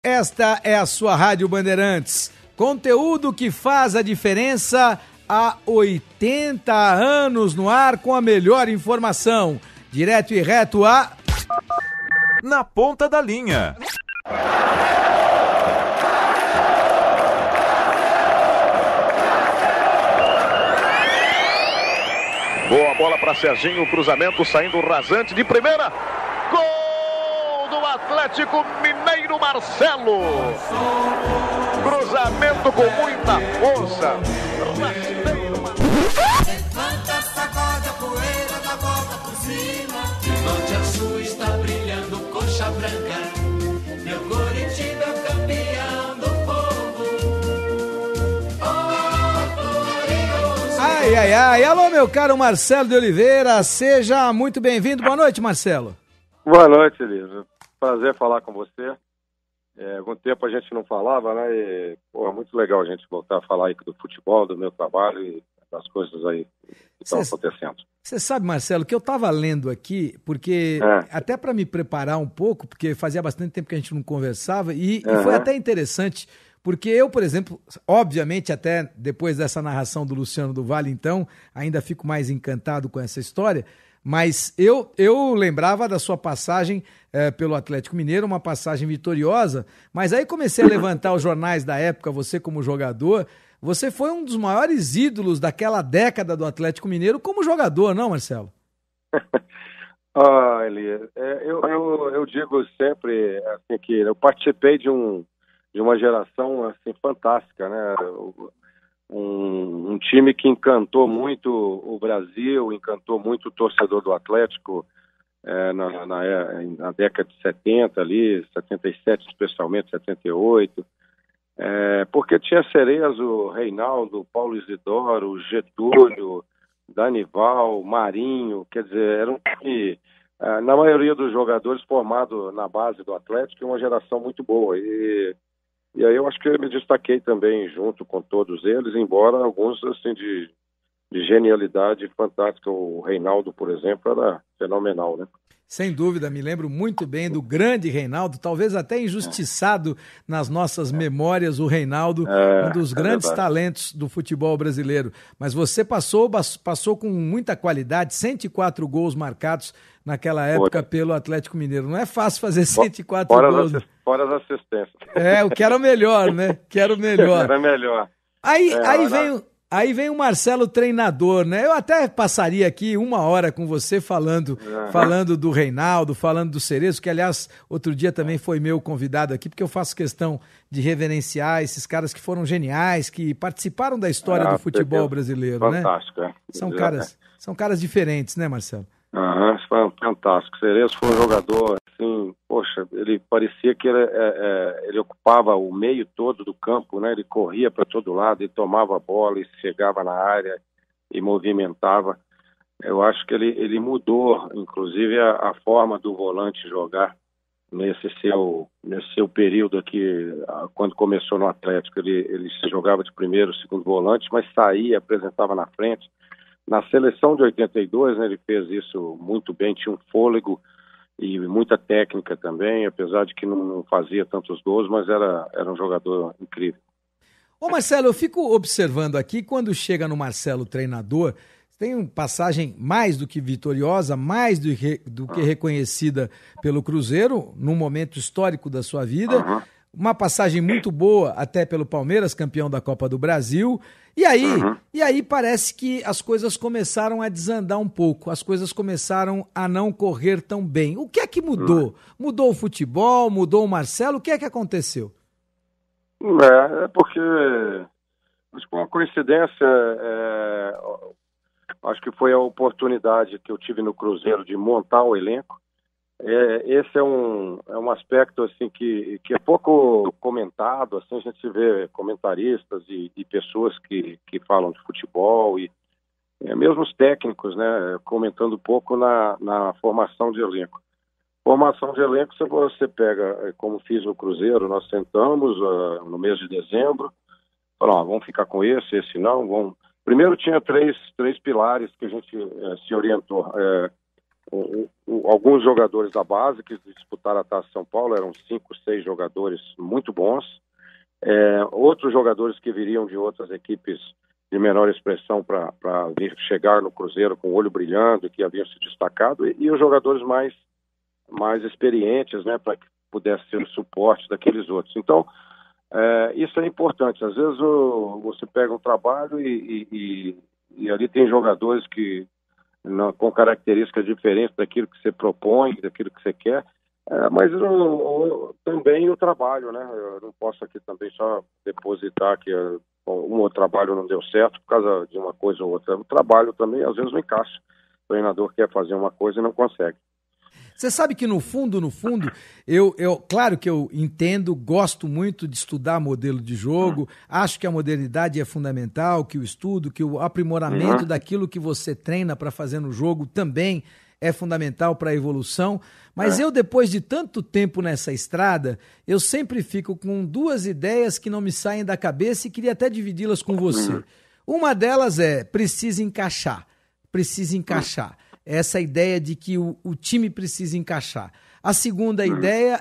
esta é a sua Rádio Bandeirantes. Conteúdo que faz a diferença há 80 anos no ar com a melhor informação. Direto e reto a... Na ponta da linha. Boa bola para Serginho, cruzamento saindo rasante de primeira. Gol do Atlético Mineiro, Marcelo. Cruzamento com muita força. Levanta, sacode a poeira da volta por cima. De norte a sul está brilhando coxa branca. Meu Coritiba é o campeão do povo. Oh, glorioso. Ai, ai, ai. Alô, meu caro Marcelo de Oliveira. Seja muito bem-vindo. Boa noite, Marcelo. Boa noite, Elisa. Prazer falar com você. Algum tempo a gente não falava, né? E, muito legal a gente voltar a falar aí do futebol, do meu trabalho e das coisas aí que estão acontecendo. Você sabe, Marcelo, que eu estava lendo aqui, porque até para me preparar um pouco, porque fazia bastante tempo que a gente não conversava, e foi até interessante, porque eu, por exemplo, obviamente até depois dessa narração do Luciano do Vale, então, ainda fico mais encantado com essa história, mas eu lembrava da sua passagem pelo Atlético Mineiro, uma passagem vitoriosa, mas aí comecei a levantar os jornais da época, você como jogador, você foi um dos maiores ídolos daquela década do Atlético Mineiro como jogador, não, Marcelo? Elias, eu digo sempre assim, que eu participei de uma geração assim, fantástica, né? Um time que encantou muito o Brasil, encantou muito o torcedor do Atlético na década de 70 ali, 77 especialmente, 78, porque tinha Cerezo, Reinaldo, Paulo Isidoro, Getúlio, Danival, Marinho, quer dizer, era um time, na maioria dos jogadores formado na base do Atlético, uma geração muito boa, e aí eu acho que eu me destaquei também junto com todos eles, embora alguns assim de genialidade fantástica. O Reinaldo, por exemplo, era fenomenal, né? Sem dúvida, me lembro muito bem do grande Reinaldo, talvez até injustiçado nas nossas memórias, o Reinaldo, um dos grandes talentos do futebol brasileiro. Mas você passou com muita qualidade, 104 gols marcados naquela época pelo Atlético Mineiro. Não é fácil fazer 104 gols. Fora as assistências. O que era o melhor, né? Era melhor. Aí vem o Marcelo treinador, né? Eu até passaria aqui uma hora com você falando do Reinaldo, falando do Cerezo, que aliás outro dia também foi meu convidado aqui, porque eu faço questão de reverenciar esses caras que foram geniais, que participaram da história do futebol brasileiro, fantástico, né? São caras diferentes, né, Marcelo? Foi fantástico. Cerezo foi um jogador, assim, poxa, ele parecia que ele ocupava o meio todo do campo, né? Ele corria para todo lado e tomava a bola e chegava na área e movimentava. Eu acho que ele mudou, inclusive, a forma do volante jogar nesse seu período aqui, quando começou no Atlético. Ele se jogava de primeiro, segundo volante, mas saía, apresentava na frente. Na seleção de 82, né, ele fez isso muito bem, tinha um fôlego e muita técnica também, apesar de que não fazia tantos gols, mas era um jogador incrível. Ô Marcelo, eu fico observando aqui, quando chega no Marcelo treinador, tem uma passagem mais do que vitoriosa, mais do que reconhecida pelo Cruzeiro, num momento histórico da sua vida, uma passagem muito boa até pelo Palmeiras, campeão da Copa do Brasil. E aí parece que as coisas começaram a desandar um pouco, as coisas começaram a não correr tão bem. O que é que mudou? Mudou o futebol, mudou o Marcelo, o que é que aconteceu? Porque acho que uma coincidência, acho que foi a oportunidade que eu tive no Cruzeiro de montar o elenco. Esse é um aspecto assim que é pouco comentado. Assim, a gente vê comentaristas e pessoas que falam de futebol e mesmo os técnicos, né, comentando um pouco na formação de elenco. Formação de elenco, se você pega, como fiz no Cruzeiro, nós sentamos no mês de dezembro, falamos, vamos ficar com esse não, vamos. Primeiro tinha três pilares que a gente se orientou. alguns jogadores da base que disputaram a Taça São Paulo, eram 5, 6 jogadores muito bons, outros jogadores que viriam de outras equipes de menor expressão para vir chegar no Cruzeiro com o olho brilhando, que haviam se destacado, e os jogadores mais experientes, né, para que pudesse ser o suporte daqueles outros. Então, isso é importante. Às vezes você pega um trabalho e ali tem jogadores que com características diferentes daquilo que você propõe, daquilo que você quer, mas também o trabalho, né? Eu não posso aqui também só depositar que um outro trabalho não deu certo por causa de uma coisa ou outra. O trabalho também, às vezes, não encaixa. O treinador quer fazer uma coisa e não consegue. Você sabe que no fundo, eu claro que eu entendo, gosto muito de estudar modelo de jogo, acho que a modernidade é fundamental, que o estudo, que o aprimoramento daquilo que você treina para fazer no jogo também é fundamental para a evolução, mas eu, depois de tanto tempo nessa estrada, eu sempre fico com duas ideias que não me saem da cabeça e queria até dividi-las com você. Uma delas precisa encaixar. Essa ideia de que o time precisa encaixar. A segunda ideia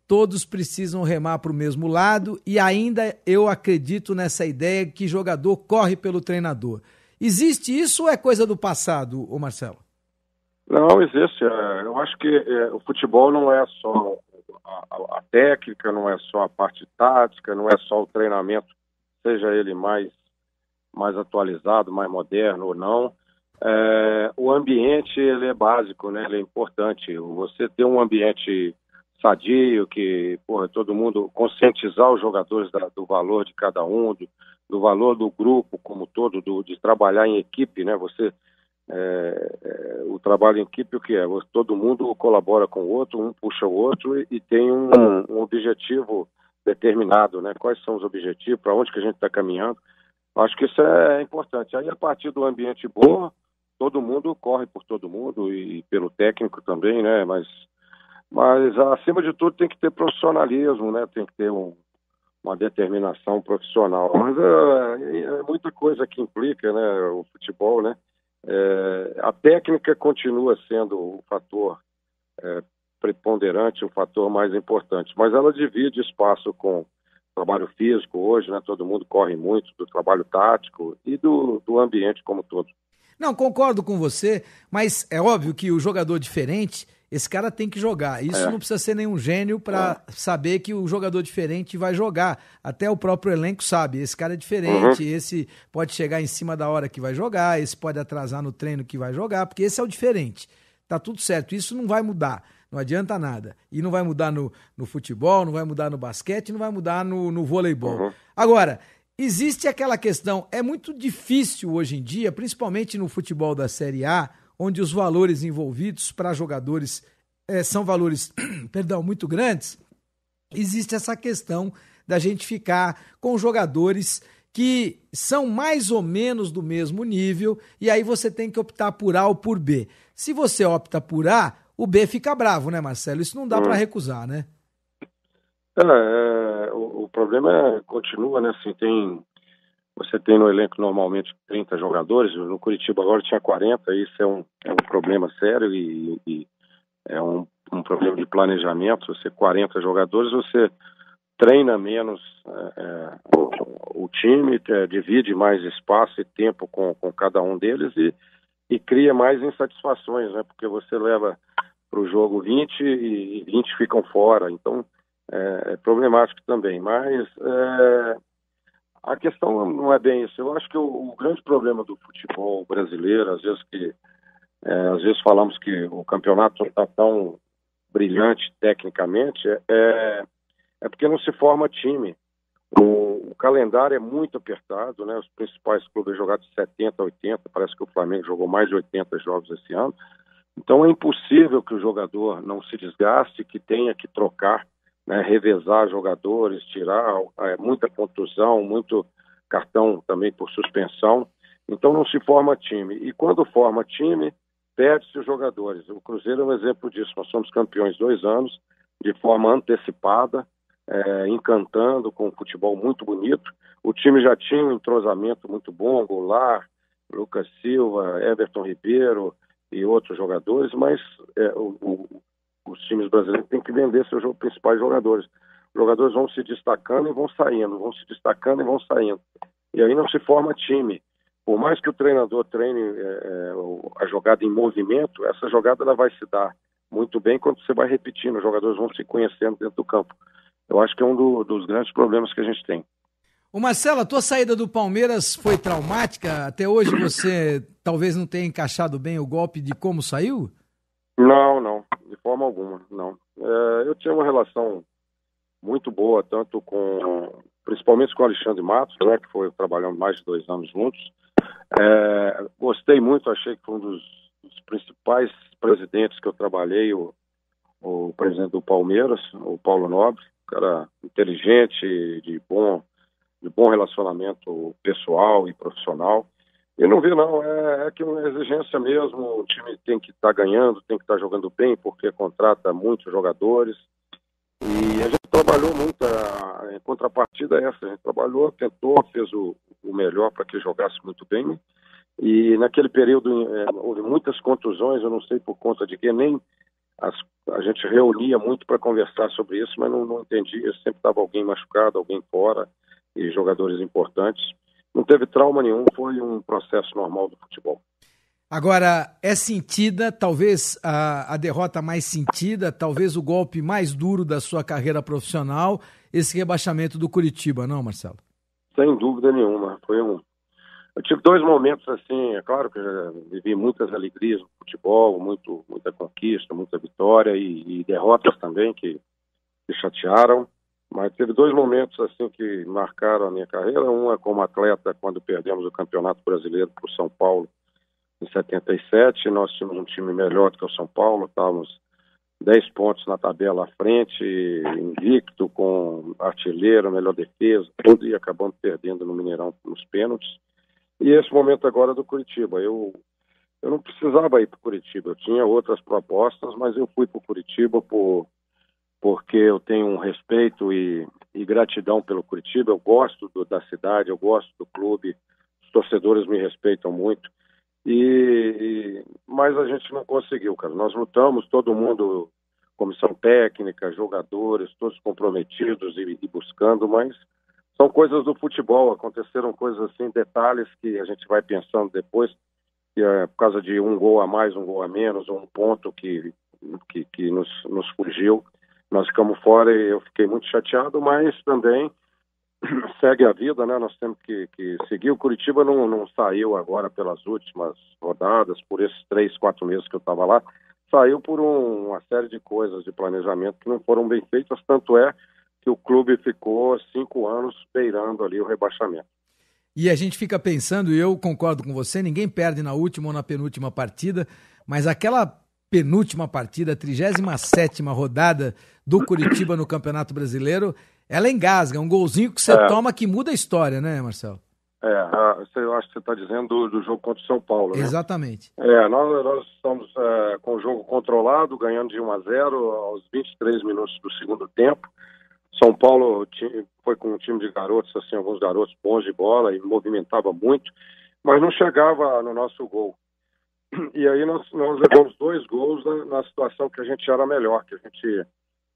todos precisam remar para o mesmo lado e ainda eu acredito nessa ideia que jogador corre pelo treinador. Existe isso ou é coisa do passado, ô Marcelo? Não, existe. Eu acho que o futebol não é só a técnica, não é só a parte tática, não é só o treinamento, seja ele mais atualizado, mais moderno ou não. O ambiente, ele é básico, né? Ele é importante. Você ter um ambiente sadio, que todo mundo conscientizar os jogadores do valor de cada um, do valor do grupo como todo, de trabalhar em equipe, né? O trabalho em equipe, o que é? Todo mundo colabora com o outro, um puxa o outro e tem um objetivo determinado, né? Quais são os objetivos, para onde que a gente está caminhando. Acho que isso é importante. Aí, a partir do ambiente bom, todo mundo corre por todo mundo e pelo técnico também, né? Mas acima de tudo tem que ter profissionalismo, né? Tem que ter uma determinação profissional. Mas é muita coisa que implica, né? O futebol, né? A técnica continua sendo o fator preponderante, o fator mais importante, mas ela divide espaço com trabalho físico hoje, né? Todo mundo corre muito do trabalho tático e do ambiente como todo. Não, concordo com você, mas é óbvio que o jogador diferente, esse cara tem que jogar. Isso não precisa ser nenhum gênio para saber que o jogador diferente vai jogar. Até o próprio elenco sabe, esse cara é diferente, esse pode chegar em cima da hora que vai jogar, esse pode atrasar no treino que vai jogar, porque esse é o diferente. Tá tudo certo, isso não vai mudar, não adianta nada. E não vai mudar no futebol, não vai mudar no basquete, não vai mudar no voleibol. Agora, existe aquela questão, é muito difícil hoje em dia, principalmente no futebol da Série A, onde os valores envolvidos para jogadores são valores, muito grandes, existe essa questão da gente ficar com jogadores que são mais ou menos do mesmo nível, e aí você tem que optar por A ou por B. Se você opta por A, o B fica bravo, né, Marcelo? Isso não dá para recusar, né? O problema continua, né? Assim, você tem no elenco normalmente 30 jogadores, no Curitiba agora tinha 40, isso é um problema sério e é um problema de planejamento. Você 40 jogadores, você treina menos o time, divide mais espaço e tempo com cada um deles e cria mais insatisfações, né? Porque você leva para o jogo 20 e 20 ficam fora, então é problemático também, mas a questão não é bem isso. Eu acho que o grande problema do futebol brasileiro, às vezes falamos que o campeonato está tão brilhante tecnicamente, é porque não se forma time. O calendário é muito apertado, né? Os principais clubes jogaram de 70 a 80, parece que o Flamengo jogou mais de 80 jogos esse ano. Então é impossível que o jogador não se desgaste, que tenha que trocar, né, revezar jogadores, tirar muita contusão, muito cartão também por suspensão. Então não se forma time. E quando forma time, perde-se os jogadores. O Cruzeiro é um exemplo disso. Nós somos campeões 2 anos, de forma antecipada, encantando, com um futebol muito bonito. O time já tinha um entrosamento muito bom, Goulart, Lucas Silva, Everton Ribeiro, e outros jogadores, mas os times brasileiros têm que vender seus principais jogadores. Os jogadores vão se destacando e vão saindo, vão se destacando e vão saindo. E aí não se forma time. Por mais que o treinador treine a jogada em movimento, essa jogada ela vai se dar muito bem quando você vai repetindo, os jogadores vão se conhecendo dentro do campo. Eu acho que é um dos grandes problemas que a gente tem. Ô Marcelo, a tua saída do Palmeiras foi traumática? Até hoje você talvez não tenha encaixado bem o golpe de como saiu? Não, de forma alguma, não. Eu tinha uma relação muito boa, principalmente com o Alexandre Matos, né, que foi trabalhando mais de 2 anos juntos. Gostei muito, achei que foi um dos principais presidentes que eu trabalhei, o presidente do Palmeiras, o Paulo Nobre, cara inteligente, de bom relacionamento pessoal e profissional. E não vi não, é que uma exigência mesmo, o time tem que estar ganhando, tem que estar jogando bem, porque contrata muitos jogadores. E a gente trabalhou muito, em contrapartida a essa, a gente trabalhou, tentou, fez o melhor para que jogasse muito bem. E naquele período houve muitas contusões, eu não sei por conta de que, nem a gente reunia muito para conversar sobre isso, mas não entendia, sempre estava alguém machucado, alguém fora, e jogadores importantes. Não teve trauma nenhum, foi um processo normal do futebol. Agora, é sentida, talvez a derrota mais sentida, talvez o golpe mais duro da sua carreira profissional, esse rebaixamento do Curitiba, não, Marcelo? Sem dúvida nenhuma. Eu tive 2 momentos assim, é claro que eu já vivi muitas alegrias no futebol, muita conquista, muita vitória e derrotas também que chatearam, mas teve 2 momentos assim que marcaram a minha carreira. Um é como atleta, quando perdemos o Campeonato Brasileiro para o São Paulo em 77, nós tínhamos um time melhor do que o São Paulo, estávamos 10 pontos na tabela à frente, invicto, com artilheiro, melhor defesa, tudo, e acabamos perdendo no Mineirão nos pênaltis. E esse momento agora do Curitiba, eu não precisava ir para o Curitiba, eu tinha outras propostas, mas eu fui para o Curitiba porque eu tenho um respeito e gratidão pelo Curitiba, eu gosto da cidade, eu gosto do clube, os torcedores me respeitam muito, mas a gente não conseguiu, cara. Nós lutamos, todo mundo, comissão técnica, jogadores, todos comprometidos e buscando, mas são coisas do futebol, aconteceram coisas assim, detalhes que a gente vai pensando depois, que é por causa de um gol a mais, um gol a menos, um ponto que nos fugiu. Nós ficamos fora e eu fiquei muito chateado, mas também segue a vida, né? Nós temos que seguir. O Curitiba não saiu agora pelas últimas rodadas, por esses 3, 4 meses que eu estava lá, saiu por uma série de coisas de planejamento que não foram bem feitas, tanto é que o clube ficou 5 anos beirando ali o rebaixamento. E a gente fica pensando, e eu concordo com você, ninguém perde na última ou na penúltima partida, mas aquela penúltima partida, a 37ª rodada do Curitiba no Campeonato Brasileiro, ela engasga, um golzinho que você toma que muda a história, né, Marcelo? Eu acho que você está dizendo do jogo contra o São Paulo, né? Exatamente. Nós estamos com o jogo controlado, ganhando de 1-0 aos 23 minutos do segundo tempo. São Paulo foi com um time de garotos, assim, alguns garotos bons de bola e movimentava muito, mas não chegava no nosso gol. E aí nós levamos 2 gols na situação que a gente era melhor, que a gente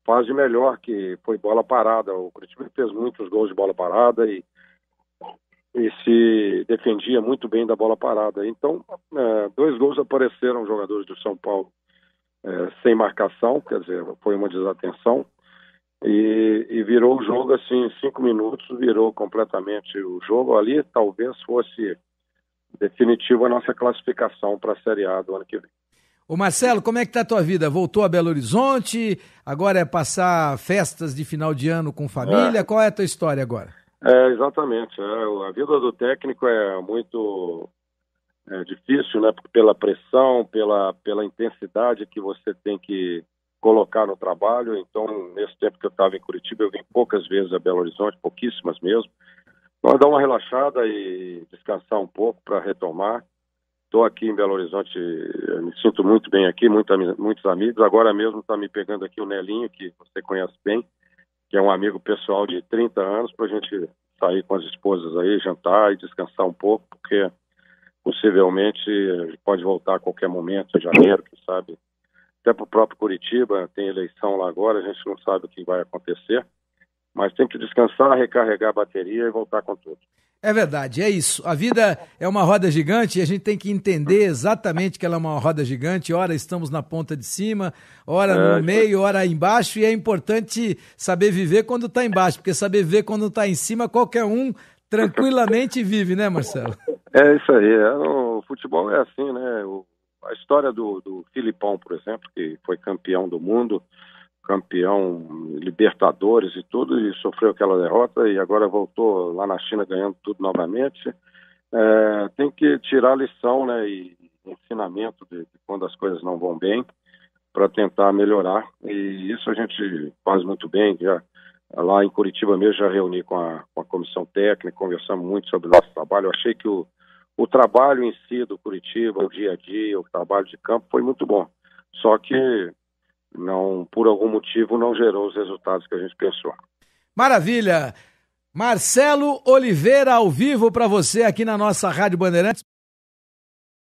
faz de melhor, que foi bola parada. O Curitiba fez muitos gols de bola parada e se defendia muito bem da bola parada. Então, 2 gols apareceram jogadores do São Paulo sem marcação, quer dizer, foi uma desatenção. E virou o jogo assim, em 5 minutos, virou completamente o jogo. Ali talvez fosse definitiva a nossa classificação para a Série A do ano que vem. Ô Marcelo, como é que tá a tua vida? Voltou a Belo Horizonte? Agora é passar festas de final de ano com família? Qual é a tua história agora? Exatamente. A vida do técnico é muito difícil, né? Pela pressão, pela intensidade que você tem que colocar no trabalho. Então, nesse tempo que eu estava em Curitiba, eu vim poucas vezes a Belo Horizonte, pouquíssimas mesmo. Então, dar uma relaxada e descansar um pouco para retomar. Estou aqui em Belo Horizonte, me sinto muito bem aqui, muitos amigos. Agora mesmo está me pegando aqui o Nelinho, que você conhece bem, que é um amigo pessoal de 30 anos, para a gente sair com as esposas aí, jantar e descansar um pouco, porque possivelmente pode voltar a qualquer momento, em janeiro, quem sabe. Até para o próprio Curitiba, tem eleição lá agora, a gente não sabe o que vai acontecer, mas tem que descansar, recarregar a bateria e voltar com tudo. É verdade, é isso. A vida é uma roda gigante e a gente tem que entender exatamente que ela é uma roda gigante. Ora estamos na ponta de cima, ora no meio, ora embaixo, e é importante saber viver quando está embaixo, porque saber viver quando está em cima, qualquer um tranquilamente vive, né, Marcelo? É isso aí, o futebol é assim, né? A história do Filipão, por exemplo, que foi campeão do mundo, campeão Libertadores e tudo, e sofreu aquela derrota e agora voltou lá na China ganhando tudo novamente. Tem que tirar a lição, né, e ensinamento de quando as coisas não vão bem, para tentar melhorar, e isso a gente faz muito bem. Já lá em Curitiba mesmo já reuni com a comissão técnica, conversamos muito sobre o nosso trabalho. Eu achei que o trabalho em si do Curitiba, o dia a dia, o trabalho de campo foi muito bom, só que não, por algum motivo, não gerou os resultados que a gente pensou. Maravilha! Marcelo Oliveira ao vivo para você aqui na nossa Rádio Bandeirantes.